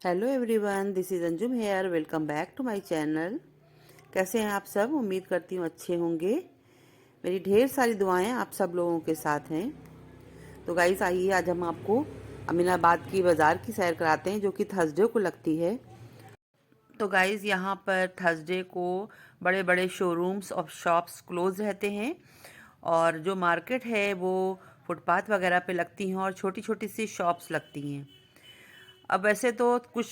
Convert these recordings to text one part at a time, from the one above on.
Hello everyone, this is Anjum here. Welcome back to my channel. कैसे हैं आप सब? उम्मीद करती हूँ अच्छे होंगे। मेरी ढेर सारी दुआएं आप सब लोगों के साथ हैं। तो गाइस, आइए आज हम आपको अमीनाबाद की बाज़ार की सैर कराते हैं, जो कि थर्सडे को लगती है। तो गाइस, यहाँ पर थर्सडे को बड़े बड़े शोरूम्स और शॉप्स क्लोज रहते हैं, और जो मार्केट है वो फुटपाथ वगैरह पे लगती हैं और छोटी छोटी सी शॉप्स लगती हैं। अब वैसे तो कुछ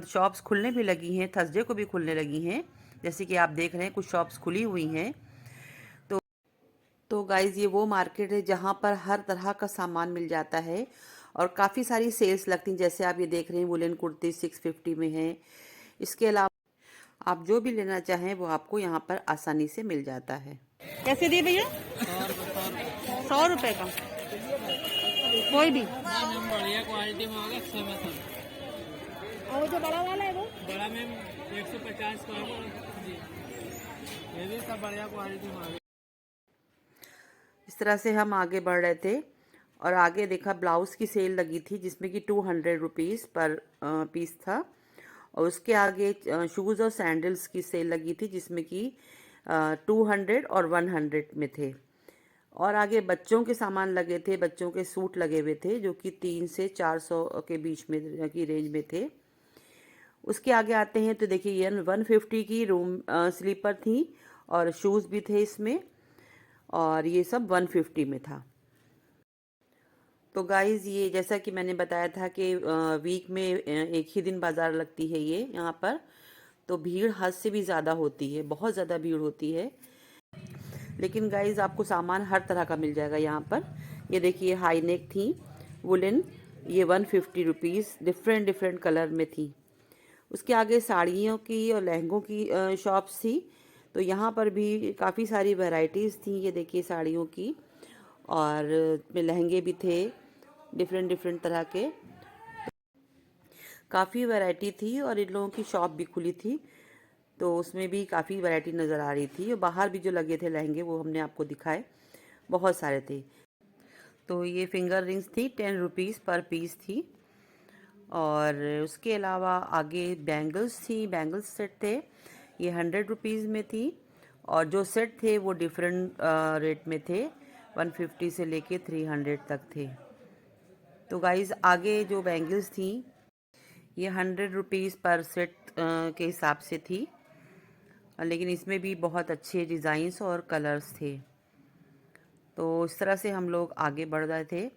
शॉप्स खुलने भी लगी हैं, थर्सडे को भी खुलने लगी हैं, जैसे कि आप देख रहे हैं कुछ शॉप्स खुली हुई हैं। तो गाइज़, ये वो मार्केट है जहाँ पर हर तरह का सामान मिल जाता है और काफ़ी सारी सेल्स लगती हैं। जैसे आप ये देख रहे हैं, वुलन कुर्ती 650 में है। इसके अलावा आप जो भी लेना चाहें वो आपको यहाँ पर आसानी से मिल जाता है। कैसे दिए भैया? 100 रुपये का कोई भी। बढ़िया क्वालिटी में होगा, अच्छे में सब। और वो जो बड़ा वाला है वो बड़ा में 150 का होगा जी। ये भी सब बढ़िया क्वालिटी में होगा। इस तरह से हम आगे बढ़ रहे थे और आगे देखा ब्लाउज़ की सेल लगी थी, जिसमें कि 200 रुपीज़ पर पीस था। और उसके आगे शूज़ और सैंडल्स की सेल लगी थी, जिसमें कि 200 और 100 में थे। और आगे बच्चों के सामान लगे थे, बच्चों के सूट लगे हुए थे, जो कि 300 से 400 के बीच में की रेंज में थे। उसके आगे आते हैं तो देखिए, ये 150 की रूम स्लीपर थी और शूज़ भी थे इसमें, और ये सब 150 में था। तो गाइज़, ये जैसा कि मैंने बताया था कि वीक में एक ही दिन बाज़ार लगती है ये यहाँ पर, तो भीड़ हद से भी ज़्यादा होती है, बहुत ज़्यादा भीड़ होती है। लेकिन गाइज़, आपको सामान हर तरह का मिल जाएगा यहाँ पर। ये देखिए, हाई नेक थी वुलन, ये 150 रुपीज़, डिफरेंट डिफरेंट कलर में थी। उसके आगे साड़ियों की और लहंगों की शॉप्स थी, तो यहाँ पर भी काफ़ी सारी वैरायटीज़ थी। ये देखिए, साड़ियों की और में लहंगे भी थे, डिफरेंट डिफरेंट तरह के, काफ़ी वैरायटी थी। और इन लोगों की शॉप भी खुली थी, तो उसमें भी काफ़ी वैरायटी नज़र आ रही थी। और बाहर भी जो लगे थे लहंगे, वो हमने आपको दिखाए, बहुत सारे थे। तो ये फिंगर रिंग्स थी, 10 रुपीज़ पर पीस थी। और उसके अलावा आगे बैंगल्स थी, बैंगल्स सेट थे, ये 100 रुपीज़ में थी। और जो सेट थे वो डिफरेंट रेट में थे, 150 से लेके 300 तक थे। तो गाइज़, आगे जो बैंगल्स थी ये 100 रुपीज़ पर सेट के हिसाब से थी, लेकिन इसमें भी बहुत अच्छे डिज़ाइंस और कलर्स थे। तो इस तरह से हम लोग आगे बढ़ रहे थे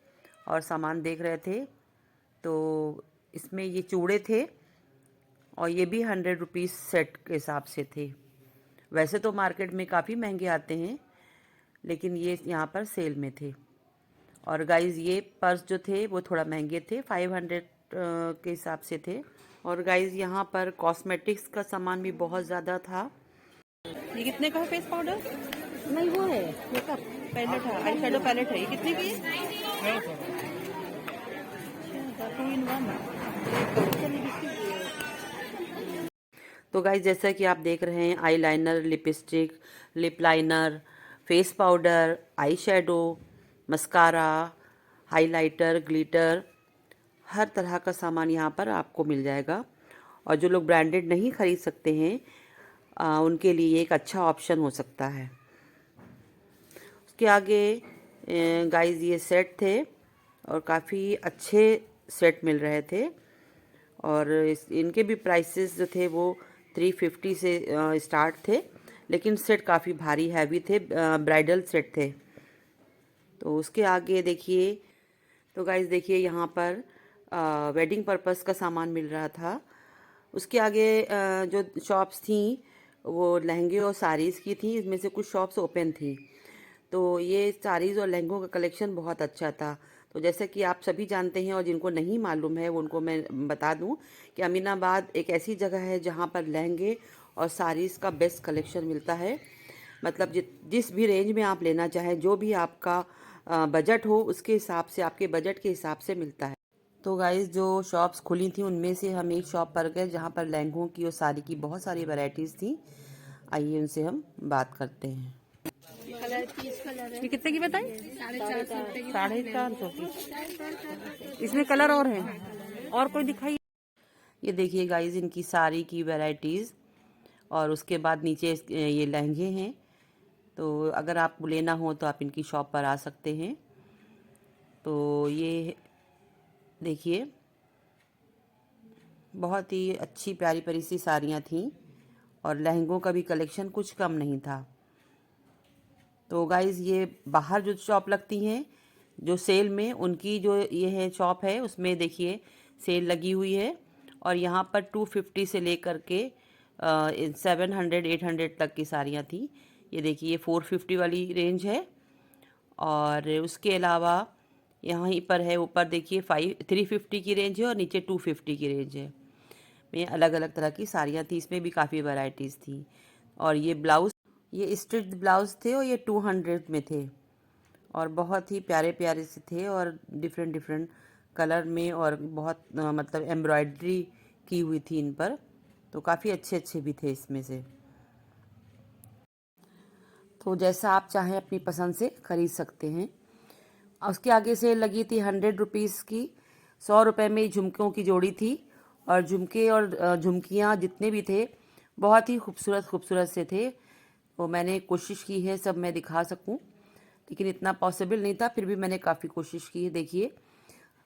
और सामान देख रहे थे। तो इसमें ये चूड़े थे और ये भी 100 रुपीज़ सेट के हिसाब से थे। वैसे तो मार्केट में काफ़ी महंगे आते हैं, लेकिन ये यहाँ पर सेल में थे। और गाइज़, ये पर्स जो थे वो थोड़ा महंगे थे, 500 के हिसाब से थे। और गाइज़, यहाँ पर कॉस्मेटिक्स का सामान भी बहुत ज़्यादा था। ये कितने का है फेस पाउडर? नहीं, वो है मेकअप पैलेट है, आई शेडो पैलेट है। ये कितने की है? 2 in 1। तो गाइज, जैसा कि आप देख रहे हैं, eyeliner, lipstick, lip liner, face powder, eye shadow, mascara, highlighter, glitter, हर तरह का सामान यहाँ पर आपको मिल जाएगा। और जो लोग ब्रांडेड नहीं खरीद सकते हैं, उनके लिए एक अच्छा ऑप्शन हो सकता है। उसके आगे गाइज, ये सेट थे और काफ़ी अच्छे सेट मिल रहे थे। और इनके भी प्राइसेस जो थे वो 350 से स्टार्ट थे, लेकिन सेट काफ़ी भारी हैवी थे, ब्राइडल सेट थे। तो उसके आगे देखिए, तो गाइस देखिए, यहाँ पर वेडिंग पर्पस का सामान मिल रहा था। उसके आगे जो शॉप्स थी वो लहंगे और साड़ीज़ की थी, इसमें से कुछ शॉप्स ओपन थी। तो ये साड़ीज़ और लहंगों का कलेक्शन बहुत अच्छा था। तो जैसे कि आप सभी जानते हैं, और जिनको नहीं मालूम है वो उनको मैं बता दूं कि अमीनाबाद एक ऐसी जगह है जहां पर लहंगे और साड़ीज़ का बेस्ट कलेक्शन मिलता है। मतलब जिस भी रेंज में आप लेना चाहें, जो भी आपका बजट हो, उसके हिसाब से, आपके बजट के हिसाब से मिलता है। तो गाइज़, जो शॉप्स खुली थी उनमें से हम एक शॉप पर गए जहाँ पर लहंगों की और साड़ी की बहुत सारी वैरायटीज़ थी। आइए उनसे हम बात करते हैं। कलर पीस कलर है। ये कितने की बताई? 450 450 की। इसमें कलर और है, और कोई दिखाइए। ये देखिए गाइस इनकी साड़ी की वैरायटीज़। और उसके बाद नीचे ये लहंगे हैं। तो अगर आपको लेना हो तो आप इनकी शॉप पर आ सकते हैं। तो ये देखिए बहुत ही अच्छी प्यारी प्यारी सी साड़ियाँ थीं और लहंगों का भी कलेक्शन कुछ कम नहीं था। तो गाइज़ ये बाहर जो शॉप लगती हैं जो सेल में, उनकी जो ये है शॉप है उसमें देखिए सेल लगी हुई है। और यहाँ पर 250 से लेकर के 700 800 तक की साड़ियाँ थी। ये देखिए ये 450 वाली रेंज है। और उसके अलावा यहीं पर है ऊपर देखिए 350 की रेंज है और नीचे 250 की रेंज है। में अलग अलग तरह की साड़ियाँ थी, इसमें भी काफ़ी वैरायटीज़ थी। और ये ब्लाउज़, ये स्ट्रिच ब्लाउज़ थे और ये 200 में थे और बहुत ही प्यारे प्यारे से थे और डिफरेंट डिफरेंट कलर में और बहुत मतलब एम्ब्रॉयडरी की हुई थी इन पर। तो काफ़ी अच्छे अच्छे भी थे इसमें से। तो जैसा आप चाहें अपनी पसंद से ख़रीद सकते हैं। उसके आगे से लगी थी 100 रुपीज़ की, 100 रुपये में झुमकों की जोड़ी थी। और झुमके और झुमकियाँ जितने भी थे बहुत ही खूबसूरत खूबसूरत से थे। वो मैंने कोशिश की है सब मैं दिखा सकूं, लेकिन इतना पॉसिबल नहीं था, फिर भी मैंने काफ़ी कोशिश की है। देखिए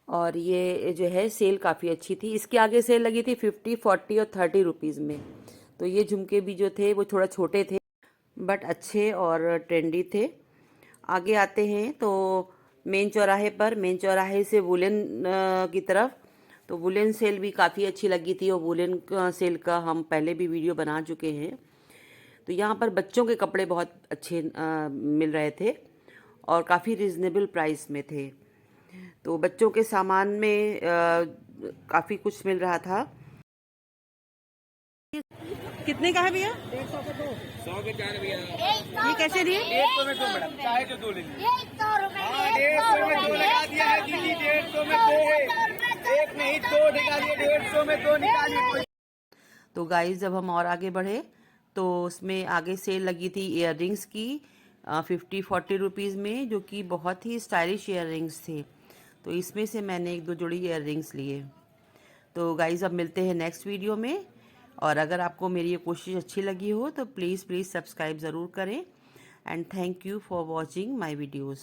और ये जो है सेल काफ़ी अच्छी थी। इसके आगे सेल लगी थी 50 40 और 30 रुपीज़ में। तो ये झुमके भी जो थे वो थोड़ा छोटे थे बट अच्छे और ट्रेंडी थे। आगे आते हैं तो मेन चौराहे पर, मेन चौराहे से वुलन की तरफ, तो वुलन सेल भी काफ़ी अच्छी लगी थी। और वुलन सेल का हम पहले भी वीडियो बना चुके हैं। तो यहाँ पर बच्चों के कपड़े बहुत अच्छे मिल रहे थे और काफ़ी रिजनेबल प्राइस में थे। तो बच्चों के सामान में काफ़ी कुछ मिल रहा था। कितने का है भैया? 150 के 2। 100 के 4 भैया। ये कैसे दिए? 150 में 2 मैडम, चाहे तो 2 ले लीजिए। 100 रुपए हाँ 150 में 2 लगा दिया है दीदी, 150 में 2 है। एक नहीं 2 निकालिए, 150 में 2 निकालिए। तो गाइस जब हम और आगे बढ़े तो उसमें आगे सेल लगी थी इयररिंग्स की 50-40 रुपीज़ में, जो कि बहुत ही स्टाइलिश इयररिंग्स थे। तो इसमें से मैंने 1-2 जोड़ी इयररिंग्स लिए। तो गाइस अब मिलते हैं नेक्स्ट वीडियो में। और अगर आपको मेरी ये कोशिश अच्छी लगी हो तो प्लीज़ सब्सक्राइब ज़रूर करें। And thank you for watching my videos.